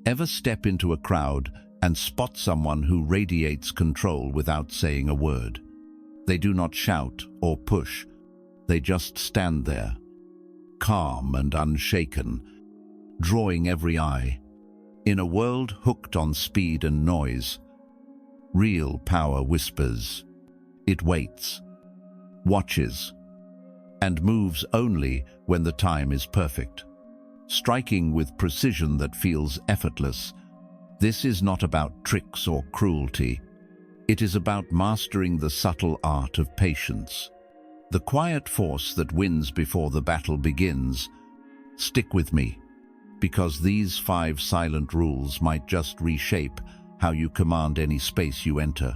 Ever step into a crowd and spot someone who radiates control without saying a word? They do not shout or push. They just stand there, calm and unshaken, drawing every eye. In a world hooked on speed and noise, real power whispers. It waits, watches, and moves only when the time is perfect, striking with precision that feels effortless. This is not about tricks or cruelty. It is about mastering the subtle art of patience, the quiet force that wins before the battle begins. Stick with me, because these 5 silent rules might just reshape how you command any space you enter.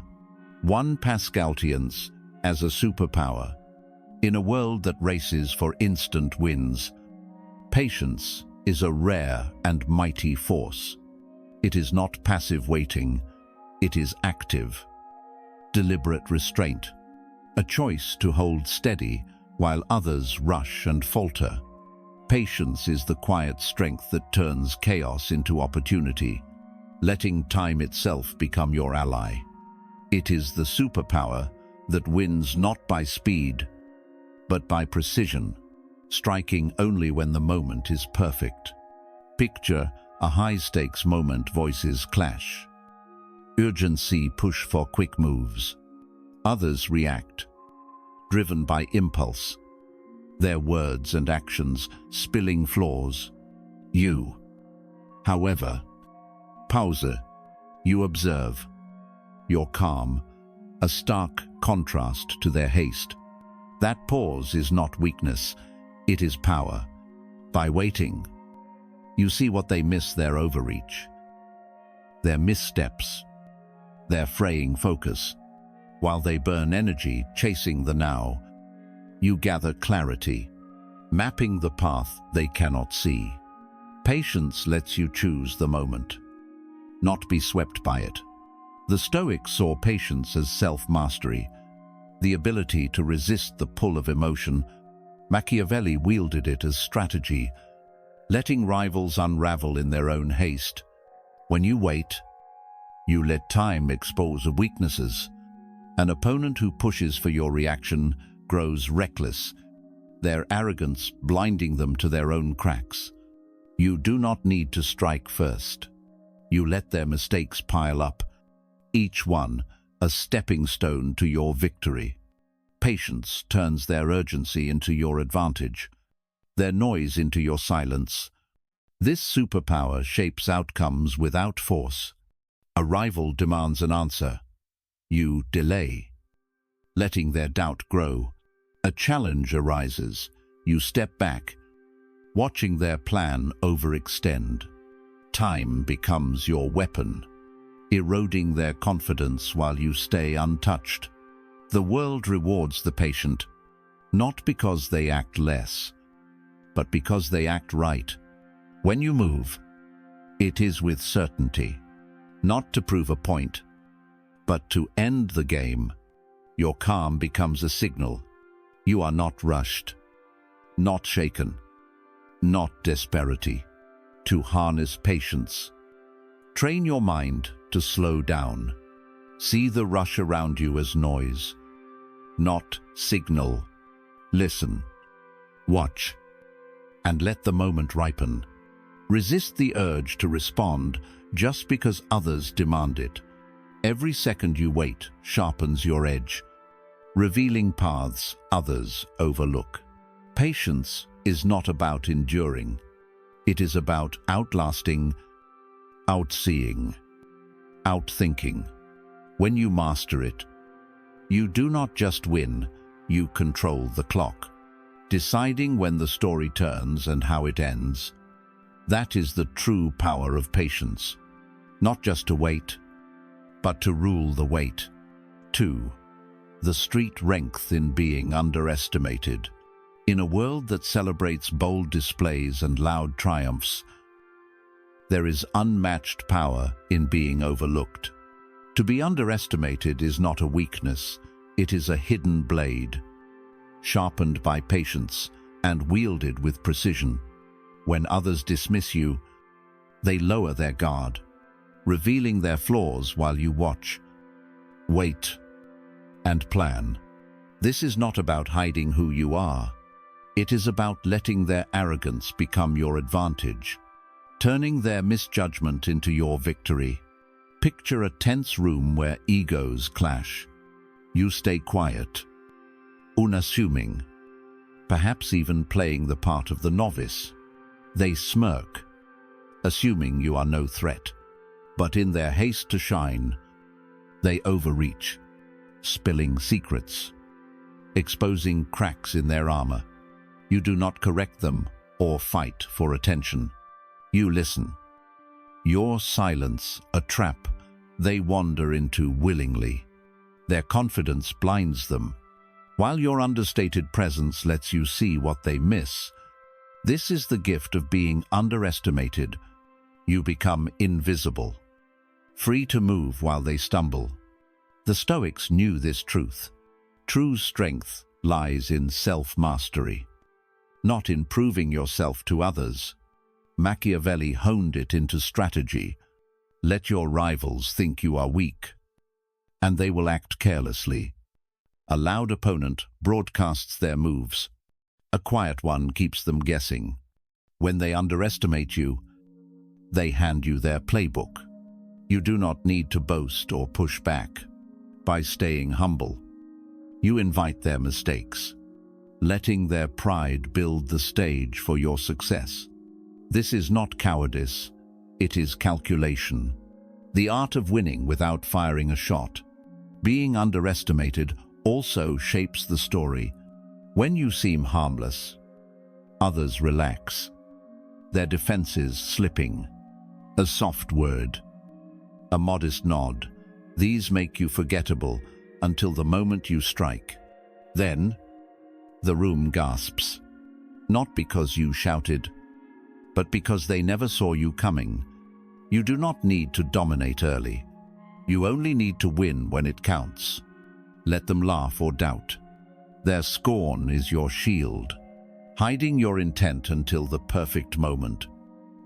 1. Pascaltians as a superpower. In a world that races for instant wins, patience is a rare and mighty force. It is not passive waiting, it is active, deliberate restraint, a choice to hold steady while others rush and falter. Patience is the quiet strength that turns chaos into opportunity, letting time itself become your ally. It is the superpower that wins not by speed, but by precision, striking only when the moment is perfect. Picture a high-stakes moment, voices clash. Urgency push for quick moves. Others react, driven by impulse, their words and actions spilling flaws. You, however, pause. You observe. You're calm, a stark contrast to their haste. That pause is not weakness, it is power. By waiting, you see what they miss: their overreach, their missteps, their fraying focus. While they burn energy chasing the now, you gather clarity, mapping the path they cannot see. Patience lets you choose the moment, not be swept by it. The Stoics saw patience as self-mastery, the ability to resist the pull of emotion. Machiavelli wielded it as strategy, letting rivals unravel in their own haste. When you wait, you let time expose weaknesses. An opponent who pushes for your reaction grows reckless, their arrogance blinding them to their own cracks. You do not need to strike first. You let their mistakes pile up, each one a stepping stone to your victory. Patience turns their urgency into your advantage, their noise into your silence. This superpower shapes outcomes without force. A rival demands an answer. You delay, letting their doubt grow. A challenge arises. You step back, watching their plan overextend. Time becomes your weapon, eroding their confidence while you stay untouched. The world rewards the patient, not because they act less, but because they act right. When you move, it is with certainty, not to prove a point, but to end the game. Your calm becomes a signal. You are not rushed, not shaken, not desperate. To harness patience, train your mind to slow down. See the rush around you as noise, not signal. Listen, watch, and let the moment ripen. Resist the urge to respond just because others demand it. Every second you wait sharpens your edge, revealing paths others overlook. Patience is not about enduring. It is about outlasting, outseeing, outthinking. When you master it, you do not just win, you control the clock, deciding when the story turns and how it ends. That is the true power of patience. Not just to wait, but to rule the wait. 2. The street strength in being underestimated. In a world that celebrates bold displays and loud triumphs, there is unmatched power in being overlooked. To be underestimated is not a weakness, it is a hidden blade, sharpened by patience and wielded with precision. When others dismiss you, They lower their guard, revealing their flaws while you watch, wait, and plan. This is not about hiding who you are. It is about letting their arrogance become your advantage, turning their misjudgment into your victory. Picture a tense room where egos clash. You stay quiet, unassuming, perhaps even playing the part of the novice. They smirk, assuming you are no threat. But in their haste to shine, they overreach, spilling secrets, exposing cracks in their armor. You do not correct them or fight for attention. You listen. Your silence, a trap they wander into willingly. Their confidence blinds them, while your understated presence lets you see what they miss. This is the gift of being underestimated. You become invisible, free to move while they stumble. The Stoics knew this truth. True strength lies in self-mastery, not in proving yourself to others. Machiavelli honed it into strategy. Let your rivals think you are weak, and they will act carelessly. A loud opponent broadcasts their moves. A quiet one keeps them guessing. When they underestimate you, they hand you their playbook. You do not need to boast or push back. By staying humble, you invite their mistakes, letting their pride build the stage for your success. This is not cowardice, it is calculation. The art of winning without firing a shot. Being underestimated also shapes the story. When you seem harmless, others relax, their defenses slipping. A soft word, a modest nod, these make you forgettable until the moment you strike. Then, the room gasps, not because you shouted, but because they never saw you coming. You do not need to dominate early. You only need to win when it counts. Let them laugh or doubt. Their scorn is your shield, hiding your intent until the perfect moment.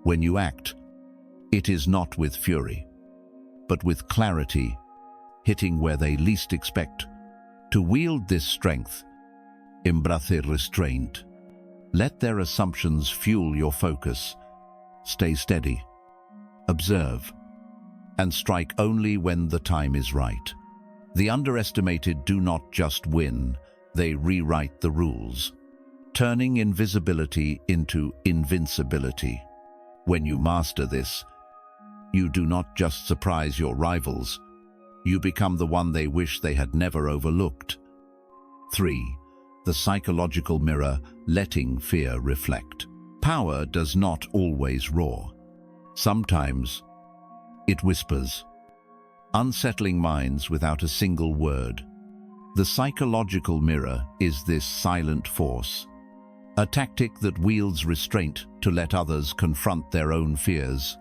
When you act, it is not with fury, but with clarity, hitting where they least expect. To wield this strength, embrace restraint. Let their assumptions fuel your focus. Stay steady, observe, and strike only when the time is right. The underestimated do not just win, they rewrite the rules, turning invisibility into invincibility. When you master this, you do not just surprise your rivals, you become the one they wish they had never overlooked. 3. The psychological mirror, letting fear reflect. Power does not always roar. Sometimes it whispers, unsettling minds without a single word. The psychological mirror is this silent force, a tactic that wields restraint to let others confront their own fears.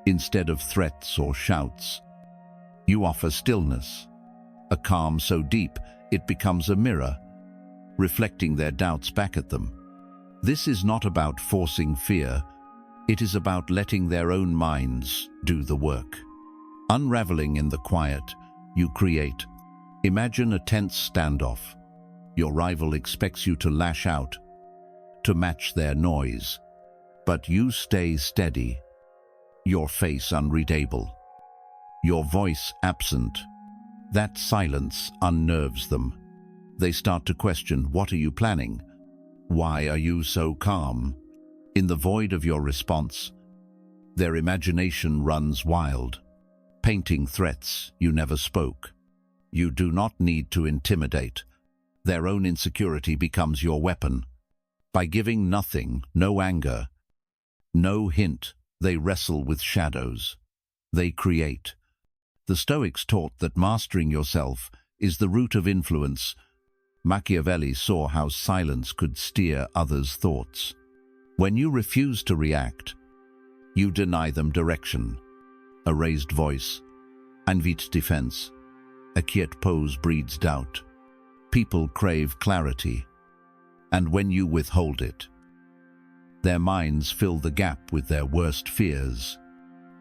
Instead of threats or shouts, you offer stillness, a calm so deep it becomes a mirror, reflecting their doubts back at them. This is not about forcing fear, it is about letting their own minds do the work. Unraveling in the quiet, you create. Imagine a tense standoff. Your rival expects you to lash out, to match their noise, but you stay steady, your face unreadable, your voice absent. That silence unnerves them. They start to question, what are you planning? Why are you so calm? In the void of your response, their imagination runs wild, painting threats you never spoke. You do not need to intimidate. Their own insecurity becomes your weapon. By giving nothing, no anger, no hint, they wrestle with shadows. They create. The Stoics taught that mastering yourself is the root of influence. Machiavelli saw how silence could steer others' thoughts. When you refuse to react, you deny them direction. A raised voice, invite defense. A quiet pose breeds doubt. People crave clarity, and when you withhold it, their minds fill the gap with their worst fears.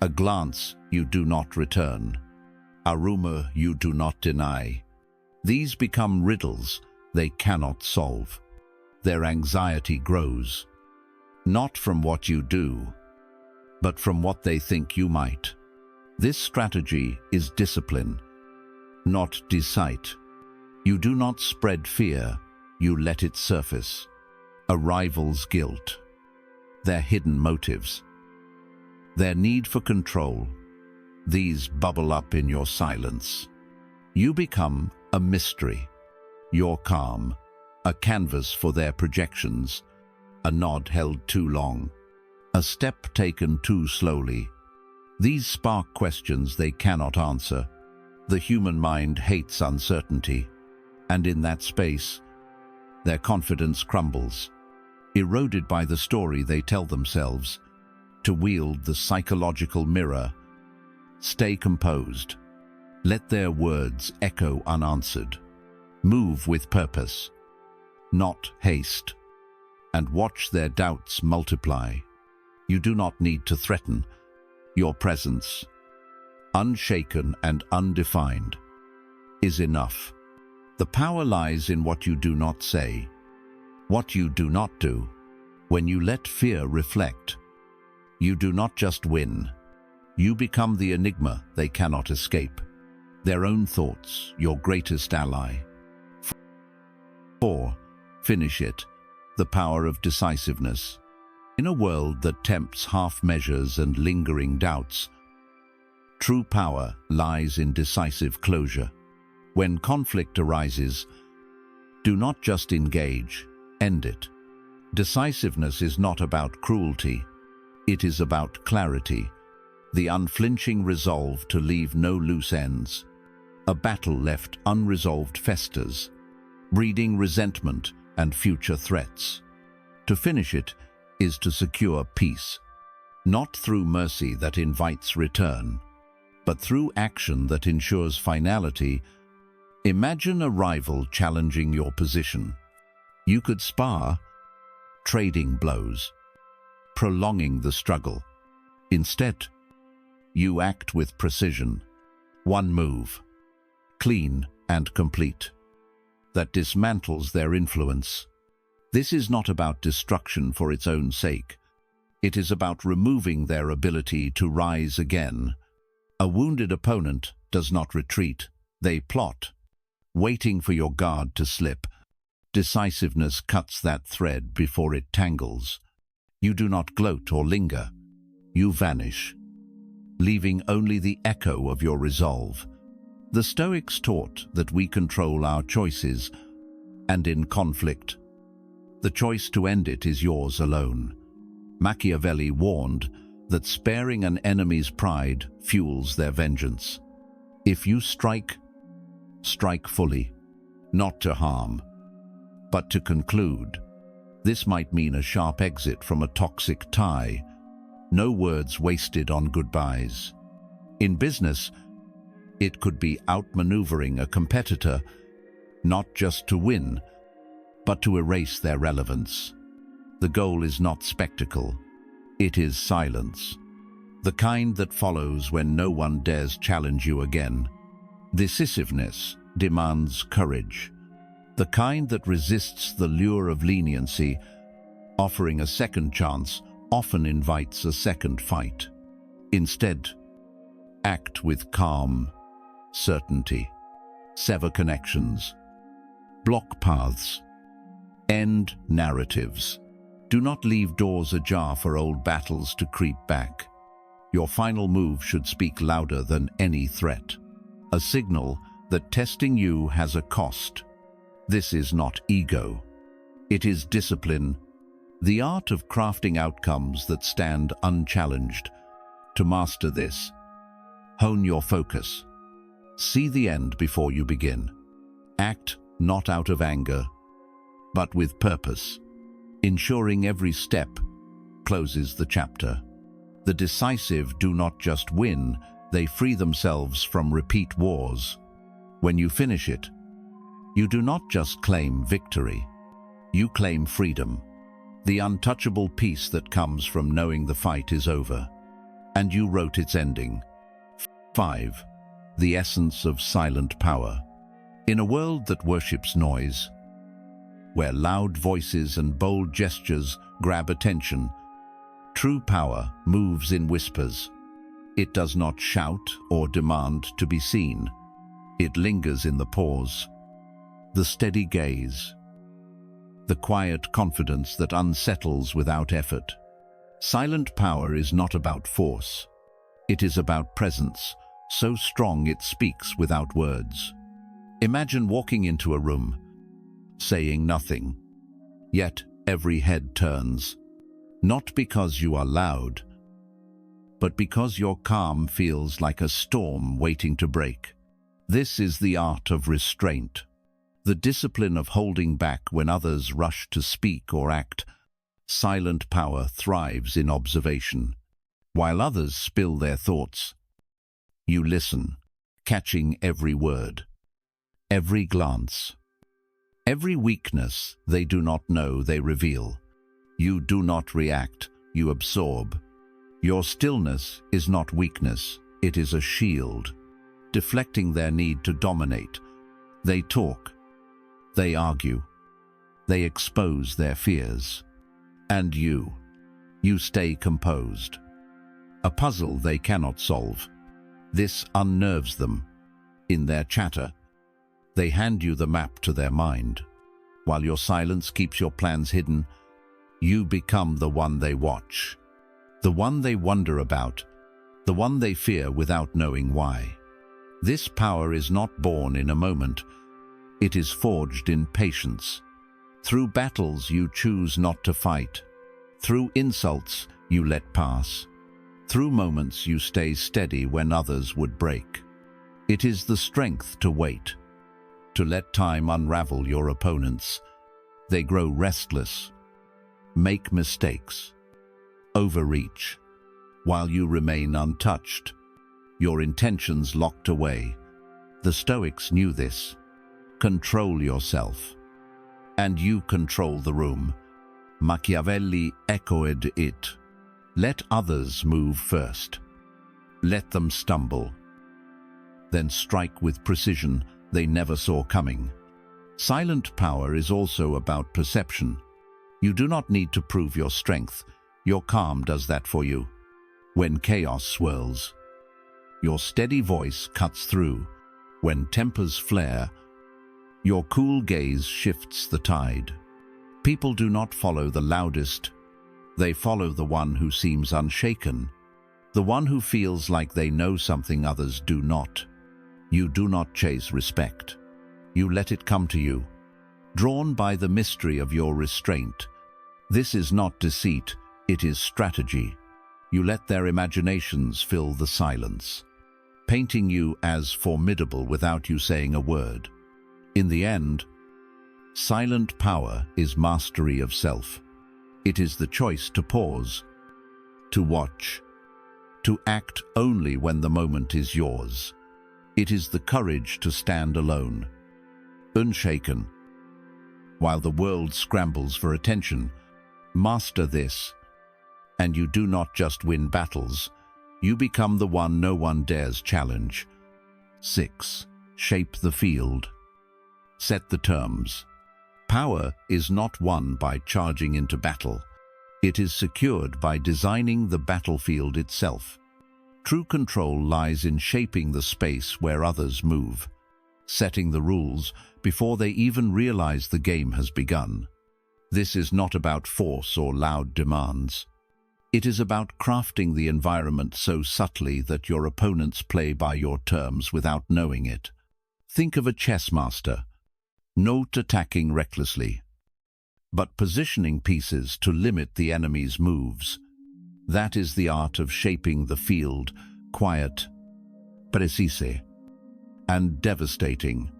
A glance you do not return. A rumor you do not deny. These become riddles they cannot solve. Their anxiety grows, not from what you do, but from what they think you might. This strategy is discipline, not deceit. You do not spread fear, you let it surface. A rival's guilt, their hidden motives, their need for control, these bubble up in your silence. You become a mystery, your calm, a canvas for their projections, a nod held too long, a step taken too slowly. These spark questions they cannot answer. The human mind hates uncertainty, and in that space, their confidence crumbles, eroded by the story they tell themselves. To wield the psychological mirror, stay composed. Let their words echo unanswered. Move with purpose, not haste, and watch their doubts multiply. You do not need to threaten. Your presence, unshaken and undefined, is enough. The power lies in what you do not say, what you do not do. When you let fear reflect, you do not just win. You become the enigma they cannot escape. Their own thoughts, your greatest ally. 4. Finish it. The power of decisiveness. In a world that tempts half measures and lingering doubts, true power lies in decisive closure. When conflict arises, do not just engage, end it. Decisiveness is not about cruelty, it is about clarity, the unflinching resolve to leave no loose ends. A battle left unresolved festers, breeding resentment and future threats. To finish it is to secure peace, not through mercy that invites return, but through action that ensures finality. Imagine a rival challenging your position. You could spar, trading blows, prolonging the struggle. Instead, you act with precision. One move, clean and complete, that dismantles their influence. This is not about destruction for its own sake. It is about removing their ability to rise again. A wounded opponent does not retreat. They plot, waiting for your guard to slip. Decisiveness cuts that thread before it tangles. You do not gloat or linger. You vanish, leaving only the echo of your resolve. The Stoics taught that we control our choices, and in conflict, the choice to end it is yours alone. Machiavelli warned that sparing an enemy's pride fuels their vengeance. If you strike, strike fully, not to harm, but to conclude. This might mean a sharp exit from a toxic tie. No words wasted on goodbyes. In business, it could be outmaneuvering a competitor, not just to win, but to erase their relevance. The goal is not spectacle, it is silence. The kind that follows when no one dares challenge you again. Decisiveness demands courage. The kind that resists the lure of leniency, offering a second chance, often invites a second fight. Instead, act with calm, certainty. Sever connections. Block paths. End narratives. Do not leave doors ajar for old battles to creep back. Your final move should speak louder than any threat. A signal that testing you has a cost. This is not ego. It is discipline, the art of crafting outcomes that stand unchallenged. To master this, hone your focus. See the end before you begin. Act not out of anger, but with purpose, ensuring every step closes the chapter. The decisive do not just win, they free themselves from repeat wars. When you finish it, you do not just claim victory, you claim freedom, the untouchable peace that comes from knowing the fight is over. and you wrote its ending. 5. The essence of silent power. In a world that worships noise, where loud voices and bold gestures grab attention, true power moves in whispers. It does not shout or demand to be seen. It lingers in the pause, the steady gaze, the quiet confidence that unsettles without effort. Silent power is not about force. It is about presence, so strong it speaks without words. Imagine walking into a room, saying nothing, yet every head turns, not because you are loud, but because your calm feels like a storm waiting to break. This is the art of restraint, the discipline of holding back when others rush to speak or act. Silent power thrives in observation. While others spill their thoughts, you listen, catching every word, every glance, every weakness they do not know they reveal. You do not react, you absorb. Your stillness is not weakness, it is a shield, deflecting their need to dominate. They talk, they argue, they expose their fears. And you stay composed. A puzzle they cannot solve. This unnerves them. In their chatter, they hand you the map to their mind. While your silence keeps your plans hidden, you become the one they watch, the one they wonder about, the one they fear without knowing why. This power is not born in a moment. It is forged in patience. Through battles you choose not to fight. Through insults you let pass. Through moments you stay steady when others would break. It is the strength to wait, to let time unravel your opponents. They grow restless, make mistakes, overreach, while you remain untouched, your intentions locked away. The Stoics knew this. Control yourself, and you control the room. Machiavelli echoed it. Let others move first. Let them stumble. Then strike with precision they never saw coming. Silent power is also about perception. You do not need to prove your strength. Your calm does that for you. When chaos swirls, your steady voice cuts through. When tempers flare, your cool gaze shifts the tide. People do not follow the loudest. They follow the one who seems unshaken, the one who feels like they know something others do not. You do not chase respect. You let it come to you, drawn by the mystery of your restraint. This is not deceit, it is strategy. You let their imaginations fill the silence, painting you as formidable without you saying a word. In the end, silent power is mastery of self. It is the choice to pause, to watch, to act only when the moment is yours. It is the courage to stand alone, unshaken, while the world scrambles for attention. Master this, and you do not just win battles, you become the one no one dares challenge. 6. Shape the field. Set the terms. Power is not won by charging into battle. It is secured by designing the battlefield itself. True control lies in shaping the space where others move, setting the rules before they even realize the game has begun. This is not about force or loud demands. It is about crafting the environment so subtly that your opponents play by your terms without knowing it. Think of a chess master, not attacking recklessly, but positioning pieces to limit the enemy's moves. That is the art of shaping the field, quiet, precise, and devastating.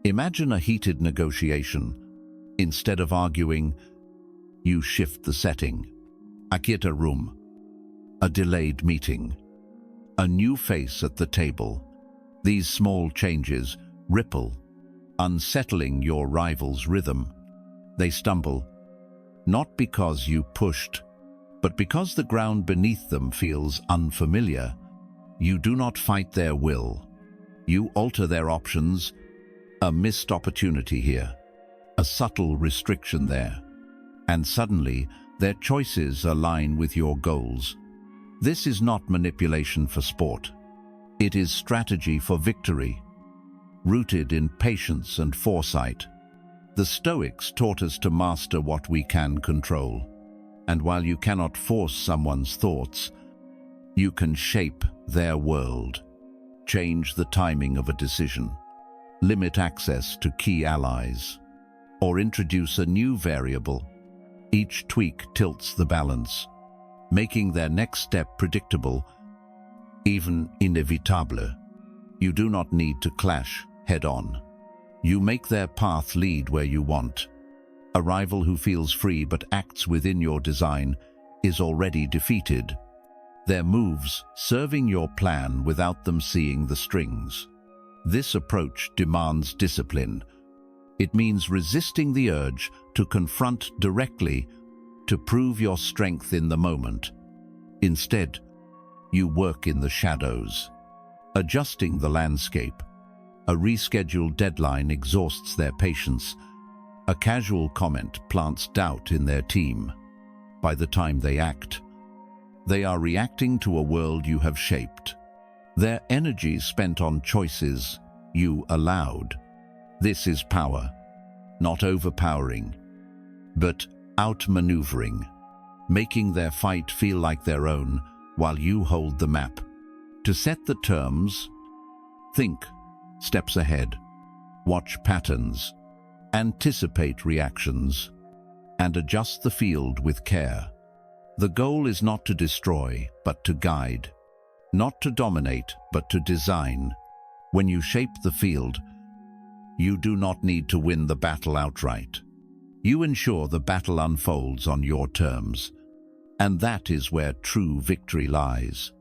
Imagine a heated negotiation. Instead of arguing, you shift the setting. A room, a delayed meeting, a new face at the table. These small changes ripple, unsettling your rival's rhythm. They stumble, not because you pushed, But because the ground beneath them feels unfamiliar, you do not fight their will. You alter their options. A missed opportunity here, a subtle restriction there, and suddenly their choices align with your goals. This is not manipulation for sport. It is strategy for victory, rooted in patience and foresight. The Stoics taught us to master what we can control. And while you cannot force someone's thoughts, you can shape their world, change the timing of a decision, limit access to key allies, or introduce a new variable. Each tweak tilts the balance, making their next step predictable, even inévitable. You do not need to clash head-on. You make their path lead where you want. A rival who feels free but acts within your design is already defeated, their moves serving your plan without them seeing the strings. This approach demands discipline. It means resisting the urge to confront directly, to prove your strength in the moment. Instead, you work in the shadows, adjusting the landscape. A rescheduled deadline exhausts their patience. A casual comment plants doubt in their team. By the time they act, they are reacting to a world you have shaped. Their energy spent on choices you allowed. This is power, not overpowering, but outmaneuvering, making their fight feel like their own while you hold the map. To set the terms, think steps ahead, watch patterns, anticipate reactions, and adjust the field with care. The goal is not to destroy, but to guide. Not to dominate, but to design. When you shape the field, you do not need to win the battle outright. You ensure the battle unfolds on your terms, and that is where true victory lies.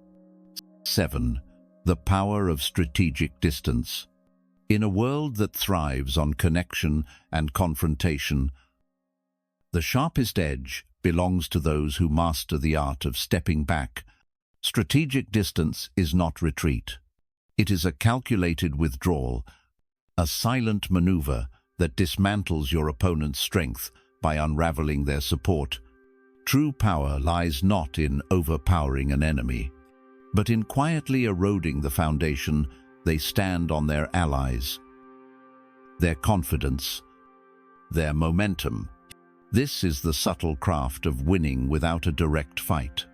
7. The power of strategic distance. In a world that thrives on connection and confrontation, the sharpest edge belongs to those who master the art of stepping back. Strategic distance is not retreat. It is a calculated withdrawal, a silent maneuver that dismantles your opponent's strength by unraveling their support. True power lies not in overpowering an enemy, but in quietly eroding the foundation they stand on, their allies, their confidence, their momentum. This is the subtle craft of winning without a direct fight.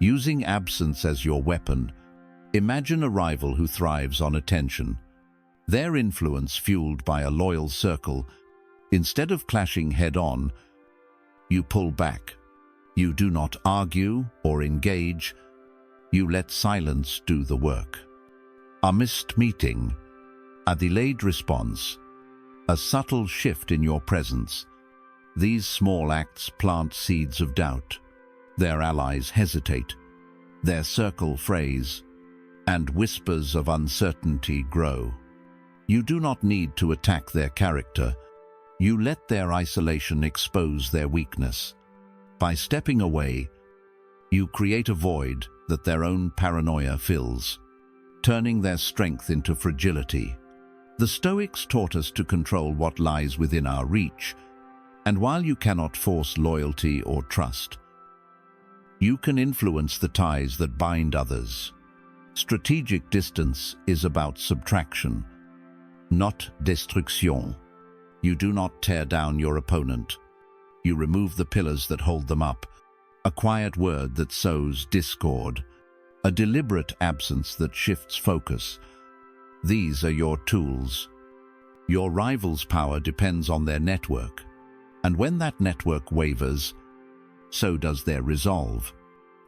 Using absence as your weapon, imagine a rival who thrives on attention, their influence fueled by a loyal circle. Instead of clashing head-on, you pull back. You do not argue or engage. You let silence do the work. A missed meeting, a delayed response, a subtle shift in your presence. These small acts plant seeds of doubt. Their allies hesitate. Their circle frays, and whispers of uncertainty grow. You do not need to attack their character. You let their isolation expose their weakness. By stepping away, you create a void that their own paranoia fills, turning their strength into fragility. The Stoics taught us to control what lies within our reach, and while you cannot force loyalty or trust, you can influence the ties that bind others. Strategic distance is about subtraction, not destruction. You do not tear down your opponent. You remove the pillars that hold them up, a quiet word that sows discord, a deliberate absence that shifts focus. These are your tools. Your rival's power depends on their network, and when that network wavers, so does their resolve.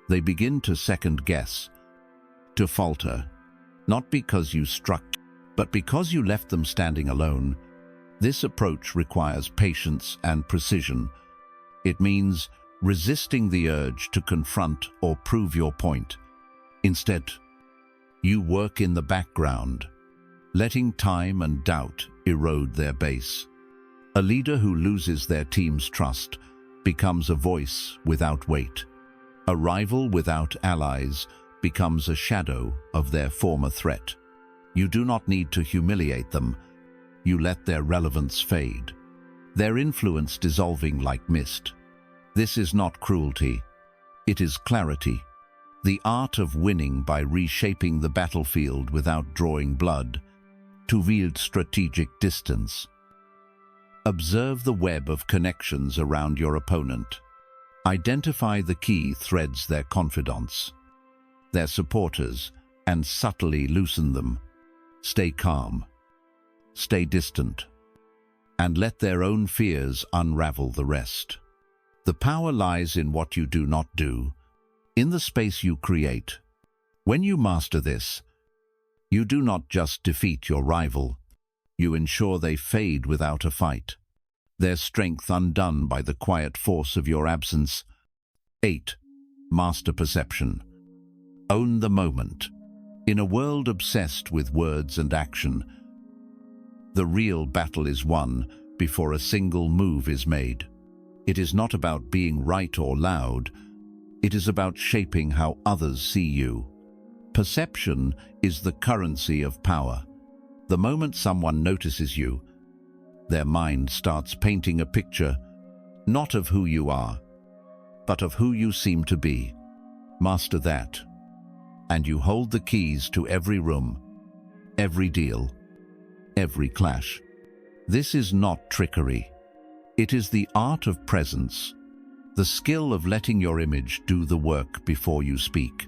They begin to second-guess, to falter, not because you struck, but because you left them standing alone. This approach requires patience and precision. It means resisting the urge to confront or prove your point. Instead, you work in the background, letting time and doubt erode their base. A leader who loses their team's trust becomes a voice without weight. A rival without allies becomes a shadow of their former threat. You do not need to humiliate them. You let their relevance fade, their influence dissolving like mist. This is not cruelty. It is clarity. The art of winning by reshaping the battlefield without drawing blood, to wield strategic distance. Observe the web of connections around your opponent. Identify the key threads, their confidants, their supporters, and subtly loosen them. Stay calm. Stay distant. And let their own fears unravel the rest. The power lies in what you do not do, in the space you create. When you master this, you do not just defeat your rival, you ensure they fade without a fight, their strength undone by the quiet force of your absence. 8. Master perception. Own the moment. In a world obsessed with words and action, the real battle is won before a single move is made. It is not about being right or loud. It is about shaping how others see you. Perception is the currency of power. The moment someone notices you, their mind starts painting a picture, not of who you are, but of who you seem to be. Master that, and you hold the keys to every room, every deal, every clash. This is not trickery. It is the art of presence, the skill of letting your image do the work before you speak.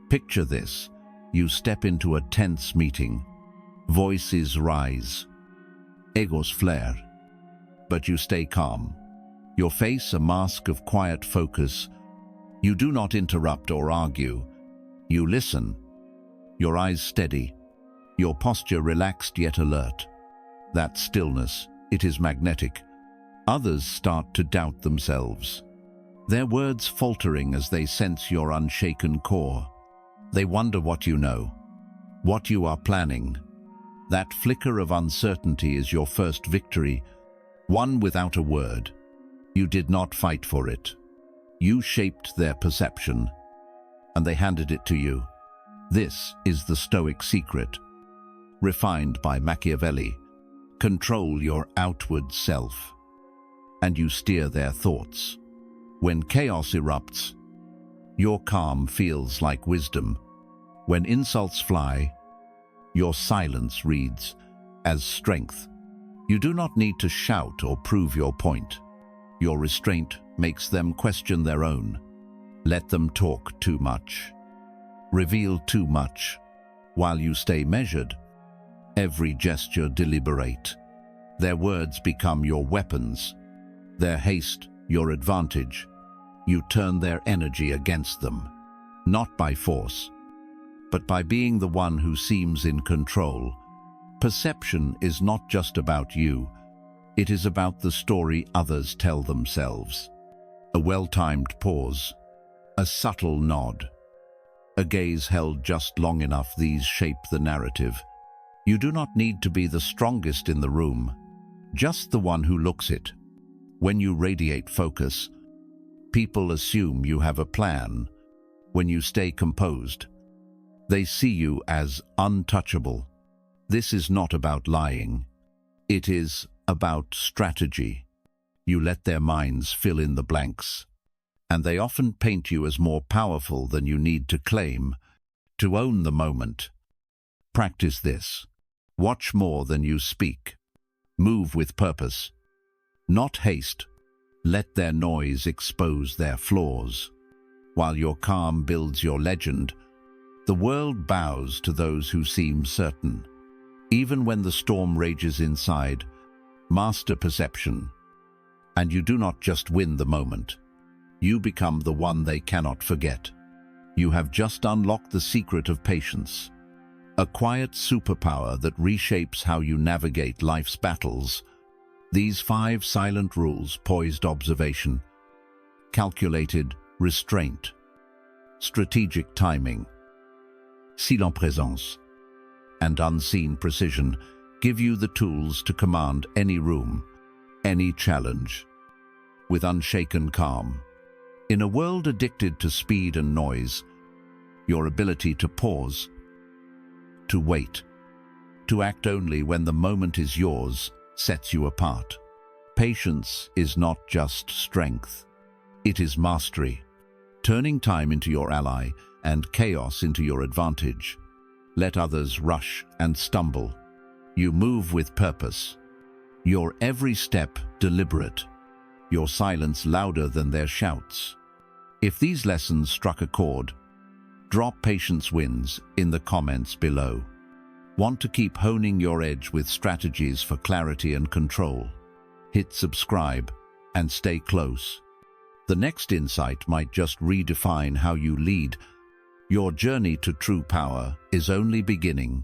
Picture this. You step into a tense meeting. Voices rise. Egos flare. But you stay calm. Your face a mask of quiet focus. You do not interrupt or argue. You listen. Your eyes steady. Your posture relaxed yet alert. That stillness, it is magnetic. Others start to doubt themselves, their words faltering as they sense your unshaken core. They wonder what you know, what you are planning. That flicker of uncertainty is your first victory, one without a word. You did not fight for it. You shaped their perception, and they handed it to you. This is the Stoic secret, refined by Machiavelli. Control your outward self, and you steer their thoughts. When chaos erupts, your calm feels like wisdom. When insults fly, your silence reads as strength. You do not need to shout or prove your point. Your restraint makes them question their own. Let them talk too much, reveal too much, while you stay measured. Every gesture deliberate. Their words become your weapons, their haste your advantage. You turn their energy against them, not by force, but by being the one who seems in control. Perception is not just about you, it is about the story others tell themselves. A well-timed pause, a subtle nod, a gaze held just long enough, these shape the narrative. You do not need to be the strongest in the room, just the one who looks it. When you radiate focus, people assume you have a plan. When you stay composed, they see you as untouchable. This is not about lying. It is about strategy. You let their minds fill in the blanks, and they often paint you as more powerful than you need to claim. To own the moment. Practice this. Watch more than you speak. Move with purpose, not haste. Let their noise expose their flaws. While your calm builds your legend, the world bows to those who seem certain. Even when the storm rages inside, master perception. And you do not just win the moment. You become the one they cannot forget. You have just unlocked the secret of patience. A quiet superpower that reshapes how you navigate life's battles. These 5 silent rules: poised observation, calculated restraint, strategic timing, silent présence, and unseen precision, give you the tools to command any room, any challenge, with unshaken calm. In a world addicted to speed and noise, your ability to pause, to wait, to act only when the moment is yours, sets you apart. Patience is not just strength. It is mastery, turning time into your ally and chaos into your advantage. Let others rush and stumble. You move with purpose. Your every step deliberate. Your silence louder than their shouts. If these lessons struck a chord, drop "Patience wins" in the comments below. Want to keep honing your edge with strategies for clarity and control? Hit subscribe and stay close. The next insight might just redefine how you lead. Your journey to true power is only beginning.